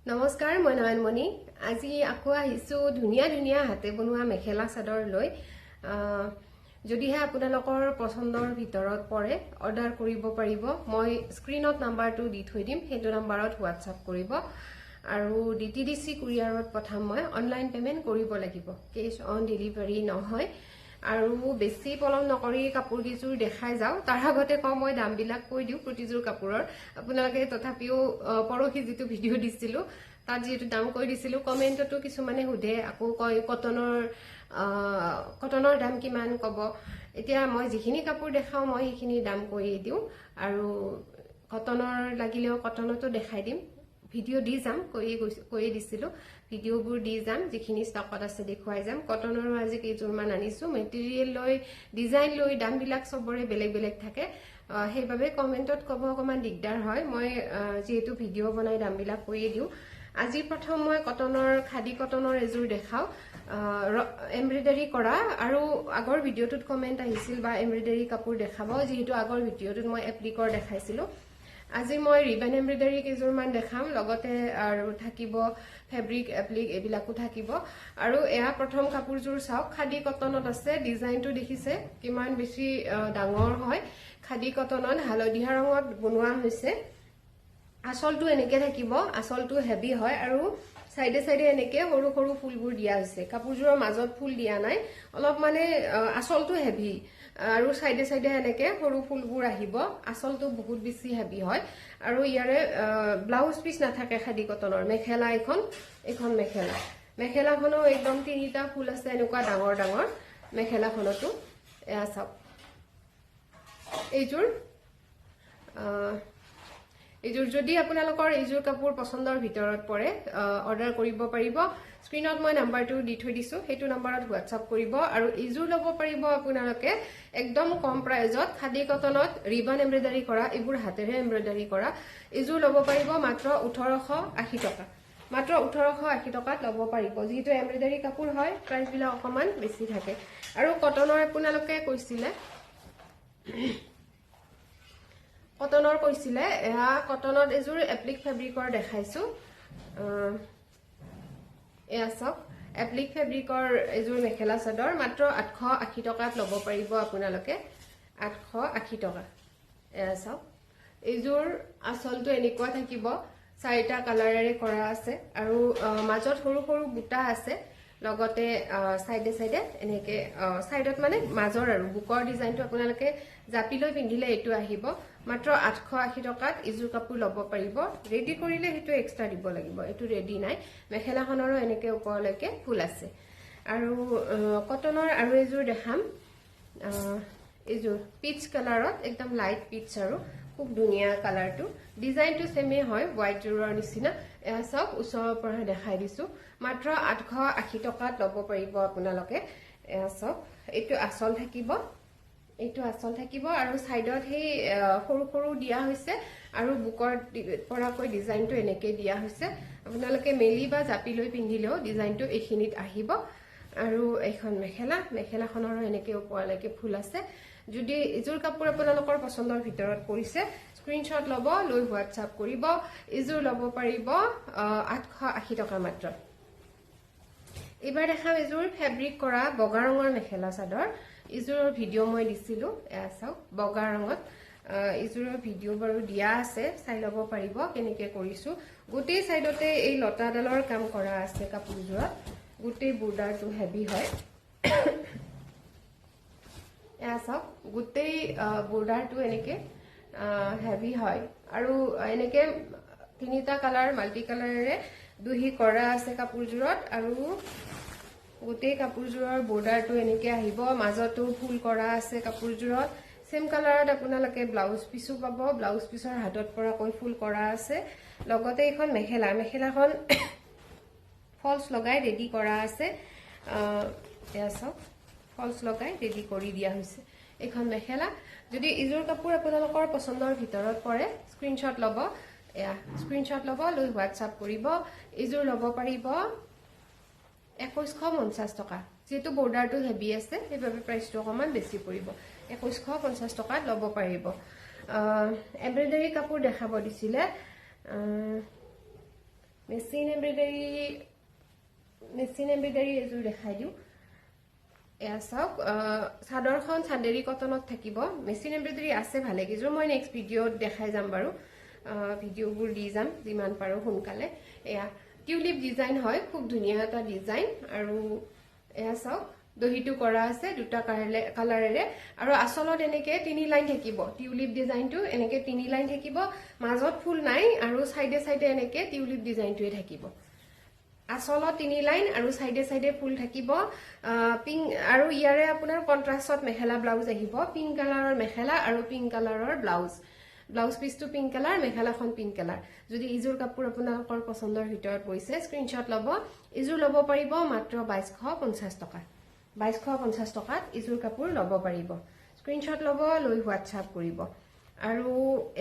নমস্কাৰ মই নয়নমণি আজি আকৌ আহিছো ধুনিয়া ধুনিয়া হাতে বনোৱা মেখেলা চাদৰ লৈ যদিহে আপোনালোকৰ পছন্দৰ ভিতৰত পৰে অৰ্ডাৰ কৰিব পাৰিব মই স্ক্ৰিনত নাম্বাৰটো দি থৈ দিম হেতু নাম্বাৰত WhatsApp কৰিব আৰু DTDC কুৰিয়াৰত পঠাম মই অনলাইন পেমেন্ট কৰিব লাগিব কেশ অন ডেলিভাৰী নহয় আৰু বেছি পলম নকৰি কাপোৰ কিজোৰ দেখাই যাও তাৰ আগতে কম মই দাম বিলাক কৈ দিও প্ৰতিজোৰ কাপোৰৰ আপোনালোকে তথাপিও পৰহি যেটো ভিডিও দিছিলো তাত যেটো দাম কৈ দিছিলো কমেন্টতো কিছু মানে হুধে আকৌ কয় কটনৰ দাম কিমান কব এতিয়া মই যিখিনি কাপোৰ দেখাও মই সেইখিনি দাম কৈ দিও আৰু কটনৰ লাগিলেও কটনতো দেখাই দিম ভিডিও দি যাম কৈ দিছিলো ভিডিওবোৰ দি যাম যিখিনি ষ্টকত আছে দেখুৱাই যাম কটনৰ আজি কেইজোৰমান আনিছো মেটেৰিয়েল লৈ ডিজাইন লৈ দাম বিলাক সবৰে বেলেগ বেলেগ থাকে সেইভাবে কমেন্টত কব অকমান দিগদাৰ হয় মই যেহেতু ভিডিও বনাই দাম বিলাক কৈ দিও আজি প্ৰথম মই কটনৰ খাদি কটনৰ এজোৰ দেখাও এমব্ৰয়ডাৰী কৰা আৰু আগৰ ভিডিওটোত কমেন্ট আহিছিল বা এমব্ৰয়ডাৰী কাপোৰ দেখাব যেহেতু আগৰ ভিডিওটোত মই এপ্লিকৰ দেখাইছিলো আজি মই ৰিবন এমব্ৰয়ডাৰী কেজোৰমান দেখাম লগতে আৰু থাকিব ফেব্ৰিক এপ্লিক এবিলাকো থাকিব আৰু এয়া প্ৰথম কাপোৰজোৰ চাওক খাদি কটনত আছে ডিজাইনটো দেখিছে কিমান বেছি ডাঙৰ হয় খাদি কটনত হালধীয়া ৰঙত বনোৱা হৈছে আসলটো এনেকে থাকিব আসলটো হেভি হয় আৰু সাইডে সাইডে এনেকে সৰু সৰু ফুলবোৰ দিয়া হৈছে কাপোৰজোৰৰ মাজত ফুল দিয়া নাই অলপ মানে আসলটো হেভি আৰু সাইডে সাইডে এনেকে সৰু ফুলবোৰ আহিব আসলটো বহুত বেছি হেভি হয় আৰু ইয়াৰে ব্লাউজ পিস নাথাকে খাদি কটনৰ মেখেলা এখন মেখেলাখনো একদম তিনিটা ফুল আছে এনেকুৱা ডাঙৰ ডাঙৰ মেখেলাখনতো এয়া চাওক এইজোৰ যদি আপোনালোকৰ এইজোৰ কাপোৰ পছন্দৰ ভিতৰত পৰে অৰ্ডাৰ কৰিব পাৰিব স্ক্ৰিনত মই নাম্বাৰটো দি থৈ দিছো হেতু নাম্বাৰত WhatsApp কৰিব আৰু এইজোৰ ল'ব পাৰিব আপোনালোকে একদম কম প্ৰাইজত খাদি কটনত ৰিবন এমব্ৰয়ডাৰী কৰা এইবোৰ হাতেৰে এমব্ৰয়ডাৰী কৰা এইজোৰ ল'ব পাৰিব মাত্ৰ 1880 টকা মাত্ৰ 1880 টকাত ল'ব পাৰিব যেহেতু এমব্ৰয়ডাৰী কাপোৰ হয় প্ৰাইস বিলাক অকমান বেছি থাকে আৰু কটনৰ আপোনালোকে কৈছিলে এয়া কটনত এজোৰ এপ্লিক ফেব্ৰিকৰ দেখাইছো এয়া চাওক এপ্লিক ফেব্ৰিকৰ এজোৰ মেখেলা চাদৰ মাত্ৰ 880 টকাত ল'ব পাৰিব আপোনালোকে 880 টকা এয়া চাওক এজোৰ আসলটো এনেকুৱা থাকিব চাৰিটা কালাৰেৰে কৰা আছে আৰু মাজত সৰু সৰু বুটা আছে লগতে সাইডে সাইডে এনেকে সাইডত মানে মাজৰ আৰু বুকৰ ডিজাইনটো আপোনালোকে জাপি লৈ পিন্ধিলে এটো আহিব মাত্ৰ 880 টকাত ইজোৰ কাপোৰ ল'ব পাৰিব ৰেডি কৰিলে হেতু এক্সট্ৰা দিব লাগিব এটো ৰেডি নাই মেখেলাখনৰো এনেকে ওপৰলৈকে ফুল আছে আৰু কটনৰ আৰু এজোৰ দেখাম এজোৰ পিচ কালাৰত একদম লাইট পিচ আৰু খুব ধুনিয়া কালাৰটো ডিজাইনটো সেমে হয় হোৱাইট জোৰৰ নিচিনা এয়া সব ওচৰৰ পৰা দেখাই দিছো মাত্ৰ 880 টকাত ল'ব পাৰিব আপোনালোকে এয়া সব এটো আসল থাকিব আৰু সাইডত হে সৰু সৰু দিয়া হৈছে আৰু বুকৰ পৰাকৈ ডিজাইনটো এনেকে দিয়া হৈছে আপোনালোকে মেলি বা জাপি লৈ পিন্ধিলেও ডিজাইনটো এইখিনিত আহিব আৰু এখন মেখেলাখনৰ এনেকে ওপৰলৈকে ফুল আছে যদি ইজোৰ কাপোৰ আপোনালোকৰ পছন্দৰ ভিতৰত পৰিছে স্ক্ৰিনশ্বট ল'ব লৈ WhatsApp কৰিব ইজোৰ ল'ব পাৰিব 880 টকা মাত্ৰ এবাৰ দেখাম এজোৰ ফেব্ৰিক কৰা বগা ৰঙৰ মেখেলা চাদৰ ইজোৰৰ ভিডিও মই দিছিলো এয়া চাওক বগা ৰঙত ইজোৰৰ ভিডিও বাৰু দিয়া আছে চাই ল'ব পাৰিব কেনেকে কৰিছো গোটেই সাইডতে এই লতাডালৰ কাম কৰা আছে কাপোৰজোৰত গোটেই বৰ্ডাৰটো হেভি হয় এয়া চাওক গোটেই বৰ্ডাৰটো এনেকে হেভি হয় আৰু এনেকে তিনিটা কালাৰ মাল্টি কালাৰেৰে দুহি কৰা আছে কাপোৰজোৰত আৰু গোটেই কাপোৰজোৰৰ বৰ্ডাৰটো এনেকে আহিব মাজতো ফুল কৰা আছে কাপোৰজোৰত সেম কালাৰত আপোনালোকে ব্লাউজ পিসো পাব ব্লাউজ পিসৰ হাতত পৰাকৈ ফুল কৰা আছে লগতে এখন মেখেলাখন ফলস লগাই ৰেডি কৰা আছে এয়া চাওক ফলস লগাই ৰেডি কৰি দিয়া হৈছে এখন মেখেলা যদি ইজোৰ কাপোৰ আপোনালোকৰ পছন্দৰ ভিতৰত পৰে স্ক্ৰিনশ্বট ল'ব লৈ WhatsApp কৰিব ইজোৰ ল'ব পাৰিব 2150 টকা যেহেতু বৰ্ডাৰটো হেভি আছে সেইভাবে প্ৰাইসটো অকমান বেছি পৰিব 2150 টকাত ল'ব পাৰিব এমব্ৰয়ডাৰী কাপোৰ দেখাব দিছিলে মেচিন এমব্ৰইডাৰী এযোৰ দেখাই দিওঁ এয়া চাওক চাদৰখন চান্দেৰী কটনত থাকিব মেচিন এমব্ৰইডাৰী আছে ভালে কিযোৰ মই নেক্সট ভিডিঅ'ত দেখাই যাম বাৰু ভিডিঅ'বোৰ দি যাম যিমান পাৰো সোনকালে এয়া টিউলিপ ডিজাইন হয় খুব ধুনীয়া এটা ডিজাইন আৰু এয়া চাওক দহিটো কৰা আছে দুটা কালাৰেৰে আৰু আচলত এনেকে তিনি লাইন থাকিব টিউলিপ ডিজাইনটো এনেকে তিনি লাইন থাকিব মাজত ফুল নাই আৰু সাইডে সাইডে এনেকে টিউলিপ ডিজাইনটোৱে থাকিব আচলত তিনি লাইন আৰু সাইডে সাইডে ফুল থাকিব পিংক আৰু ইয়াৰে আপোনাৰ কন্ট্ৰাষ্টত মেখেলা ব্লাউজ আহিব পিংক কালাৰৰ মেখেলা আৰু পিংক কালাৰৰ ব্লাউজ পিসটো পিংক কালাৰ মেখেলাখন পিংক কালাৰ যদি ইজোৰ কাপোৰ আপোনালোকৰ পছন্দৰ ভিতৰত পৰিছে স্ক্ৰিনশ্বট ল'ব ইজোৰ ল'ব পাৰিব মাত্ৰ 2250 টকা 2250 টকাত ইজোৰ কাপোৰ ল'ব পাৰিব স্ক্ৰিনশ্বট ল'ব লৈ হোৱাটছআপ কৰিব আৰু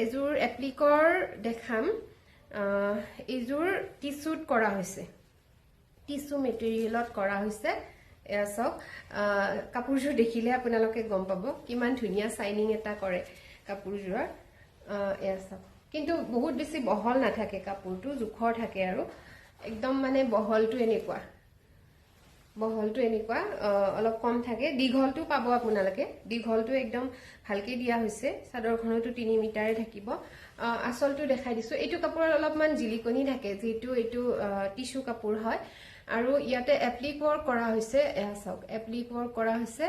এজোৰ এপ্লিকৰ দেখাম ইজোৰ টিস্যুত কৰা হৈছে টিস্যু মেটেৰিয়েলত কৰা হৈছে এয়া চাওক কাপোৰযোৰ দেখিলে আপোনালোকে গম পাব কিমান ধুনীয়া শাইনিং এটা কৰে কাপোৰযোৰৰ এয়া চাওক কিন্তু বহুত বেছি বহল নাথাকে কাপোৰটো জোখৰ থাকে আৰু একদম মানে বহলটো এনেকুৱা অলপ কম থাকে দীঘলটো পাব আপোনালোকে দীঘলটো একদম ভালকে দিয়া হৈছে চাদৰখনটো 3 মিটাৰে থাকিব আচলটো দেখাই দিছো এইটো কাপোৰৰ অলপমান জিলিকনি থাকে যেটো এইটো টিস্যু কাপোৰ হয় আৰু ইয়াতে এপ্লিক ওয়াৰ্ক কৰা হৈছে এয়া চাওক এপ্লিক ওয়াৰ্ক কৰা হৈছে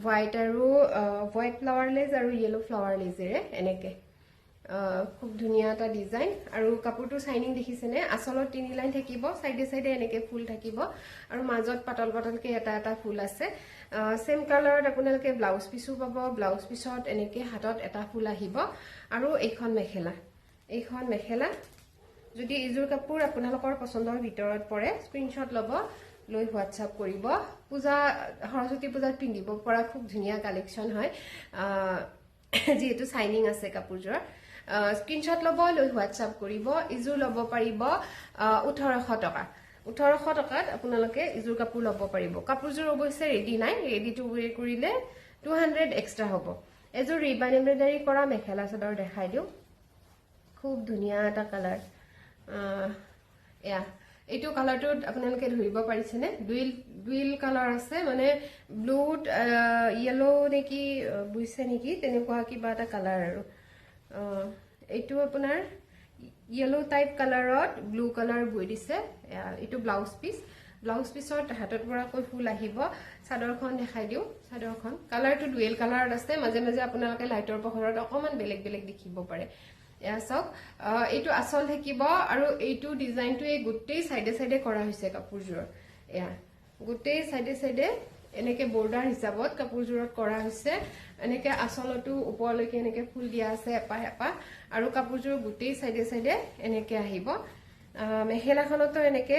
হোৱাইট আৰু হোৱাইট ফ্লাৱাৰ লেজ আৰু ইয়েলো ফ্লাৱাৰ লেজেৰে এনেকে খুব ধুনীয়া এটা ডিজাইন আৰু কাপোৰটো শাইনিং দেখিছেনে আচলত তিনি লাইন থাকিব সাইডে সাইডে এনেকে ফুল থাকিব আৰু মাজত পাতল পাতলকে এটা ফুল আছে সেম কালাৰত আপোনালোকে ব্লাউজ পিসও পাব ব্লাউজ পিছত এনেকে হাতত এটা ফুল আহিব আৰু এইখন মেখেলা যদি ইজোৰ কাপোৰ আপোনালোকৰ পছন্দৰ ভিতৰত পৰে স্ক্ৰিনশ্বট ল'ব লৈ হোৱাটছআপ কৰিব পূজা সৰস্বতী পূজাত পিন্ধিব পৰা খুব ধুনীয়া কালেকচন হয় যেহেতু শাইনিং আছে কাপোৰযোৰ স্ক্ৰিনশ্বট ল'ব লৈ হোৱাটছআপ কৰিব ইজোৰ ল'ব পাৰিব 1800 টকা 1800 টকাত আপোনালোকে ইজোৰ কাপোৰ ল'ব পাৰিব কাপোৰযোৰ অৱশ্যে ৰেডি নাই ৰেডি টু ওয়ে কৰিলে 200 এক্সট্ৰা হ'ব এজোৰ ৰিবান এমব্ৰইডাৰী কৰা মেখেলা চাদৰ দেখাই দিওঁ খুব ধুনীয়া এটা কালাৰ এয়া এইটো কালাৰটো আপোনালোকে ধৰিব পাৰিছেনে দুইল কালাৰ আছে মানে ব্লুত ইয়েলো নেকি বুইছে নেকি তেনেকুৱা কিবা এটা কালাৰ আৰু এইটো আপোনাৰ ইয়েলো টাইপ কালাৰত ব্লু কালাৰ বৈ দিছে এইটো ব্লাউজ পিছত হাতত পৰাকৈ ফুল আহিব চাদৰখন দেখাই দিওঁ চাদৰখন কালাৰটো ডুৱেল কালাৰত আছে মাজে মাজে আপোনালোকে লাইটৰ পোহৰত অকমান বেলেগ দেখিব পাৰে এয়া চাওক এইটো আচল থাকিব আৰু এইটো ডিজাইনটো এই গোটেই সাইডে সাইডে কৰা হৈছে কাপোৰযোৰৰ এয়া গোটেই সাইডে সাইডে এনেকে বৰ্ডাৰ হিচাপত কাপোৰযোৰত কৰা হৈছে এনেকে আচলটো ওপৰলৈকে এনেকে ফুল দিয়া আছে এপা আৰু কাপোৰযোৰ গোটেই সাইডে সাইডে এনেকে আহিব মেখেলাখনতো এনেকে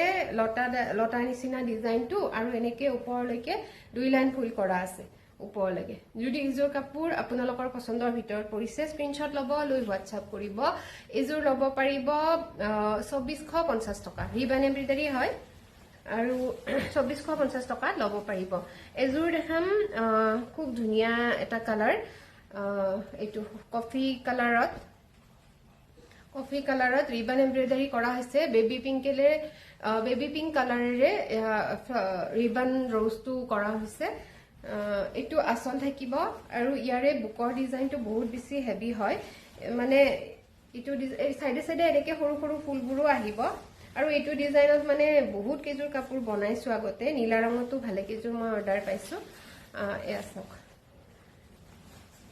লতা নিচিনা ডিজাইনটো আৰু এনেকে ওপৰলৈকে দুই লাইন ফুল কৰা আছে ওপৰলৈকে যদি ইজোৰ কাপোৰ আপোনালোকৰ পছন্দৰ ভিতৰত পৰিছে স্ক্ৰিনশ্বট ল'ব লৈ হোৱাটছআপ কৰিব ইজোৰ ল'ব পাৰিব 2450 টকা ৰিবান এমব্ৰইডাৰী হয় আৰু 2450 টকা ল'ব পাৰিব এজোৰ দেখাম খুব ধুনীয়া এটা কালাৰ এইটো কফি কালাৰত ৰিবান এমব্ৰইডাৰী কৰা হৈছে বেবি পিংক কালাৰেৰে ৰিবান ৰ'জটো কৰা হৈছে এইটো আচল থাকিব আৰু ইয়াৰে বুকৰ ডিজাইনটো বহুত বেছি হেভি হয় মানে এইটো সাইডে সাইডে এনেকে সৰু সৰু ফুলবোৰো আহিব আৰু এইটো ডিজাইনত মানে বহুত কেজোৰ কাপোৰ বনাইছো আগতে নীলা ৰঙতো ভালে কেজোৰ মই অৰ্ডাৰ পাইছো এয়া চাওক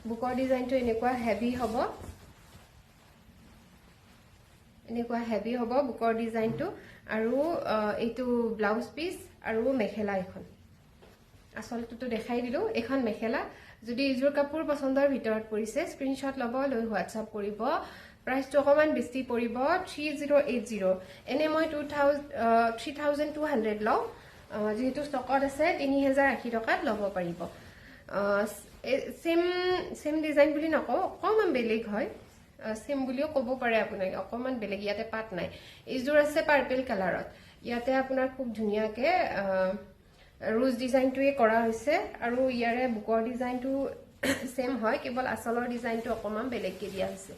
বুকৰ ডিজাইনটো এনেকুৱা হেভি হ'ব বুকৰ ডিজাইনটো আৰু এইটো ব্লাউজ পিস আৰু মেখেলা এখন আচলটো দেখাই দিলো এখন মেখেলা যদি ইজোৰ কাপোৰ পছন্দৰ ভিতৰত পৰিছে স্ক্ৰিনশ্বট ল'ব লৈ হোৱাটছআপ কৰিব প্ৰাইসটো অকমান বেছি পৰিব 3080 এনে মই 3200 লওঁ যেহেতু ষ্টকত আছে 3080 টকাত ল'ব পাৰিব সেম ডিজাইন বুলি নকওঁ অকমান বেলেগ হয় সেম বুলিও ক'ব পাৰে আপোনাক অকমান বেলেগ ইয়াতে পাত নাই ইজোৰ আছে পাৰ্পল কালাৰত ইয়াতে আপোনাৰ খুব ধুনীয়াকে रोज डिजाइनটোৱে কৰা হৈছে আৰু ইয়াৰে বুকৰ ডিজাইনটো সেম হয় কেৱল আচলৰ ডিজাইনটো অকমান বেলেগকে দিয়া হৈছে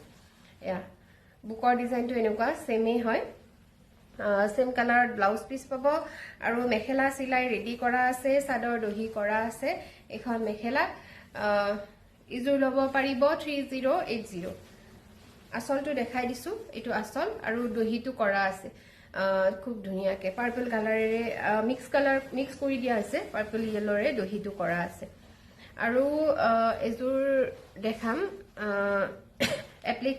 এয়া বুকৰ ডিজাইনটো এনেকুৱা সেমে হয় সেম কালাৰত ব্লাউজ পিচ পাব আৰু মেখেলা চিলাই ৰেডি কৰা আছে চাদৰ দহি কৰা আছে এখন মেখেলা ইজোৰ ল'ব পাৰিব 3080 আসলটো দেখাই দিছো এটো আসল আৰু দহিটো কৰা আছে খুব ধুনিয়াকে পাৰ্পল কালাৰেৰে মিক্স কৰি দিয়া আছে পাৰ্পল ইয়েলৰে দহিটো কৰা আছে আৰু এজোৰ দেখাম এপ্লিক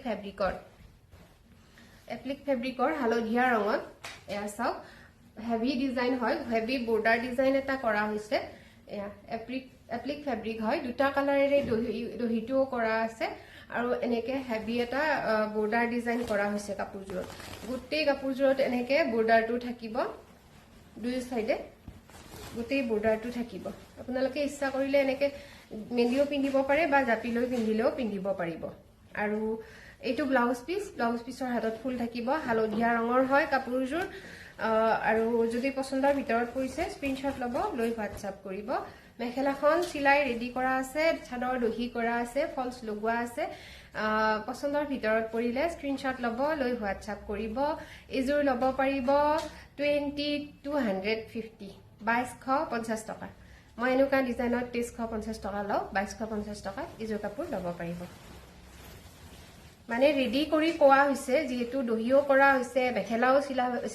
ফেব্ৰিকৰ হালধীয়া ৰঙত এয়া চাওক হেভি ডিজাইন হয় হেভি বৰ্ডাৰ ডিজাইন এটা কৰা হৈছে এয়া এপ্লিক ফেব্ৰিক হয় দুটা কালাৰেৰে দহিটো কৰা আছে আৰু এনেকে হেভি এটা বৰ্ডাৰ ডিজাইন কৰা হৈছে কাপোৰজোৰত গোটেই কাপোৰজোৰত এনেকে বৰ্ডাৰটো থাকিব দুই সাইডে গোটেই বৰ্ডাৰটো থাকিব আপোনালোকে ইচ্ছা কৰিলে এনেকে মেলিও পিন্ধিব পাৰে বা জাপি লৈ পিন্ধিলেও পিন্ধিব পাৰিব আৰু এইটো ব্লাউজ পিছৰ হাতত ফুল থাকিব হালধীয়া ৰঙৰ হয় কাপোৰজোৰ আৰু যদি পছন্দৰ ভিতৰত পৰিছে স্ক্ৰিনশ্বট ল'ব লৈ হোৱাটছআপ কৰিব মেখেলাখন চিলাই ৰেডি কৰা আছে চাদৰ দহি কৰা আছে ফলছ লগোৱা আছে পছন্দৰ ভিতৰত পৰিলে স্ক্ৰিনশ্বট ল'ব লৈ হোৱাটছআপ কৰিব এজোৰ ল'ব পাৰিব 2250 2250 টকা মই এনেকুৱা ডিজাইনত 2350 টকা লওঁ 2250 টকা এজোৰ কাপোৰ ল'ব পাৰিব মানে ৰেডি কৰি কোৱা হৈছে যেহেতু দহিও কৰা হৈছে মেখেলাও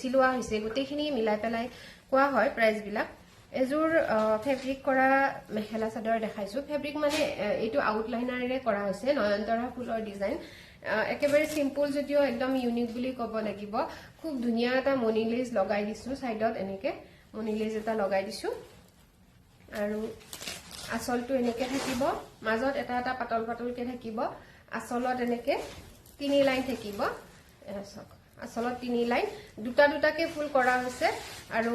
চিলোৱা হৈছে গোটেইখিনি মিলাই পেলাই কোৱা হয় প্ৰাইস বিলাক এজোৰ ফেব্ৰিক কৰা মেখেলা চাদৰ দেখাইছো ফেব্ৰিক মানে এইটো আউটলাইনাৰেৰে কৰা হৈছে নয়নতৰা ফুলৰ ডিজাইন একেবাৰে সিম্পল যদিও একদম ইউনিক বুলি ক'ব লাগিব খুব ধুনিয়া এটা মনি লেজ লগাই দিছো সাইডত এনেকে মনি লেজ এটা লগাই দিছো আৰু আসলটো এনেকে থাকিব মাজত এটা এটা পাতলকে থাকিব আসলত এনেকে 3 লাইন থাকিব আসলত 3 লাইন দুটাকে ফুল কৰা হৈছে আৰু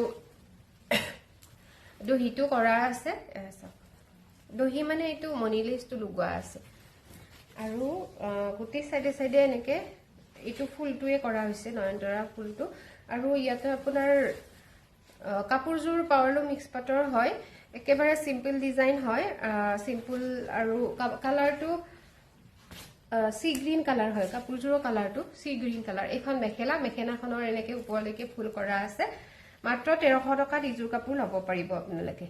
দহিটো কৰা আছে দহি মানে এইটো মনি লেজটো লগোৱা আছে আৰু গোটেই সাইডে এনেকে এইটো ফুলটোৱে কৰা হৈছে নয়নতৰা ফুলটো আৰু ইয়াতে আপোনাৰ কাপোৰজোৰ পাৱৰলুম মিক্স পাটৰ হয় একেবাৰে সিম্পল ডিজাইন হয় সিম্পল আৰু কালাৰটো সি গ্ৰীন কালাৰ হয় কাপোৰজোৰৰ কালাৰটো সি গ্ৰীন কালাৰ এখন মেখেলাখনৰ এনেকে ওপৰলৈকে ফুল কৰা আছে মাত্ৰ 1300 টকাত ইজোৰ কাপোৰ ল'ব পাৰিব আপোনালোকে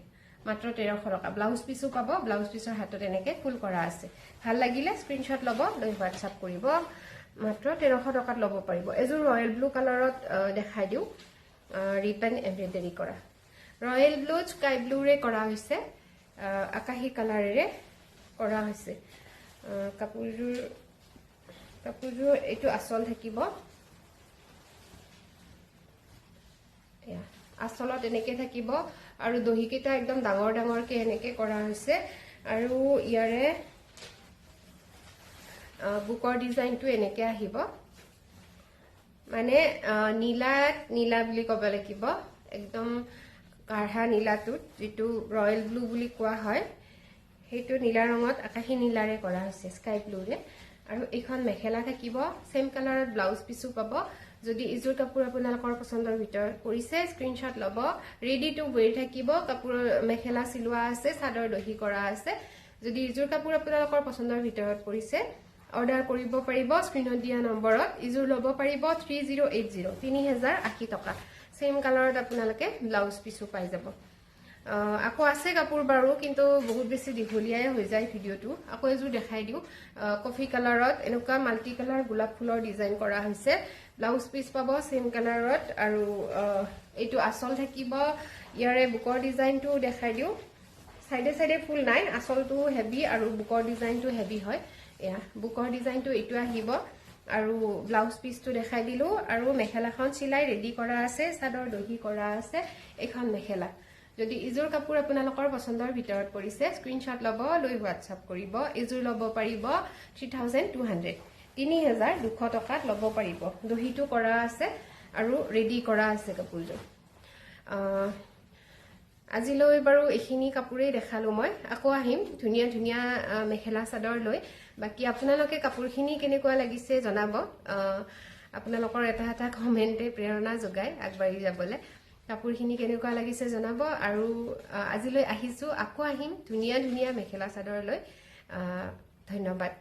মাত্ৰ 1300 টকা ব্লাউজ পিচও পাব ব্লাউজ পিচৰ হাতত এনেকে ফুল কৰা আছে ভাল লাগিলে স্ক্ৰিনশ্বট ল'ব লৈ হোৱাটছআপ কৰিব মাত্ৰ 1300 টকাত ল'ব পাৰিব এজোৰ ৰয়েল ব্লু কালাৰত দেখাই দিও ৰিবন এমব্ৰয়ডাৰী কৰা ৰয়েল ব্লু স্কাই ব্লুৰে কৰা হৈছে আকাশী কালাৰেৰে কৰা হৈছে কাপোৰজোৰ এইটো আসল থাকিব আসলত এনেকে থাকিব আৰু দহিকেইটা একদম ডাঙৰকে এনেকে কৰা হৈছে আৰু ইয়াৰে বুকৰ ডিজাইনটো এনেকে আহিব মানে নীলা বুলি ক'ব লাগিব একদম কাঢ়া নীলাটোত যেটো ৰয়েল ব্লু বুলি কোৱা হয় সেইটো নীলা ৰঙত আকাশী নীলাৰে কৰা হৈছে স্কাই ব্লুৰে আৰু এইখন মেখেলা থাকিব সেম কালাৰত ব্লাউজ পিচও পাব যদি ইজোৰ কাপোৰ আপোনালোকৰ পছন্দৰ ভিতৰত পৰিছে স্ক্ৰিনশ্বট ল'ব ৰেডি টু ওৱেৰ থাকিব কাপোৰ মেখেলা চিলোৱা আছে চাদৰ দহি কৰা আছে যদি ইজোৰ কাপোৰ আপোনালোকৰ পছন্দৰ ভিতৰত পৰিছে অৰ্ডাৰ কৰিব পাৰিব স্ক্ৰিনত দিয়া নম্বৰত ইজোৰ ল'ব পাৰিব 3080 টকা সেম কালাৰত আপোনালোকে ব্লাউজ পিচও পাই যাব আকৌ আছে কাপোৰ বাৰু কিন্তু বহুত বেছি দীঘলীয়াই হৈ যায় ভিডিওটো আকৌ এজোৰ দেখাই দিও কফি কালাৰত এনেকুৱা মাল্টি কালাৰ গোলাপ ফুলৰ ডিজাইন কৰা হৈছে ব্লাউজ পিচ পাব সেম কালাৰত আৰু এইটো আসল থাকিব ইয়াৰে বুকৰ ডিজাইনটো দেখাই দিও সাইডে ফুল নাই আসলটো হেভি আৰু বুকৰ ডিজাইনটো হেভি হয় এয়া বুকৰ ডিজাইনটো এইটো আহিব আৰু ব্লাউজ পিচটো দেখাই দিলো আৰু মেখেলাখন চিলাই ৰেডি কৰা আছে চাদৰ দহি কৰা আছে এখন মেখেলা যদি ইজোৰ কাপোৰ আপোনালোকৰ পছন্দৰ ভিতৰত পৰিছে স্ক্ৰিনশ্বট ল'ব লৈ হোৱাটছআপ কৰিব ইজোৰ ল'ব পাৰিব 3200 টকাত ল'ব পাৰিব দহিটো কৰা আছে আৰু ৰেডি কৰা আছে কাপোৰজোৰ আজিলৈ বাৰু এইখিনি কাপোৰেই দেখালো মই আকৌ আহিম ধুনিয়া মেখেলা চাদৰ লৈ বাকি আপোনালোকে কাপোৰখিনি কেনেকুৱা লাগিছে জনাব আপোনালোকৰ এটা কমেন্টে প্ৰেৰণা যোগায় আগবাঢ়ি যাবলৈ কাপোৰখিনি কেনেকুৱা লাগিছে জনাব আৰু আজিলৈ আহিছো আকৌ আহিম ধুনিয়া মেখেলা চাদৰ লৈ ধন্যবাদ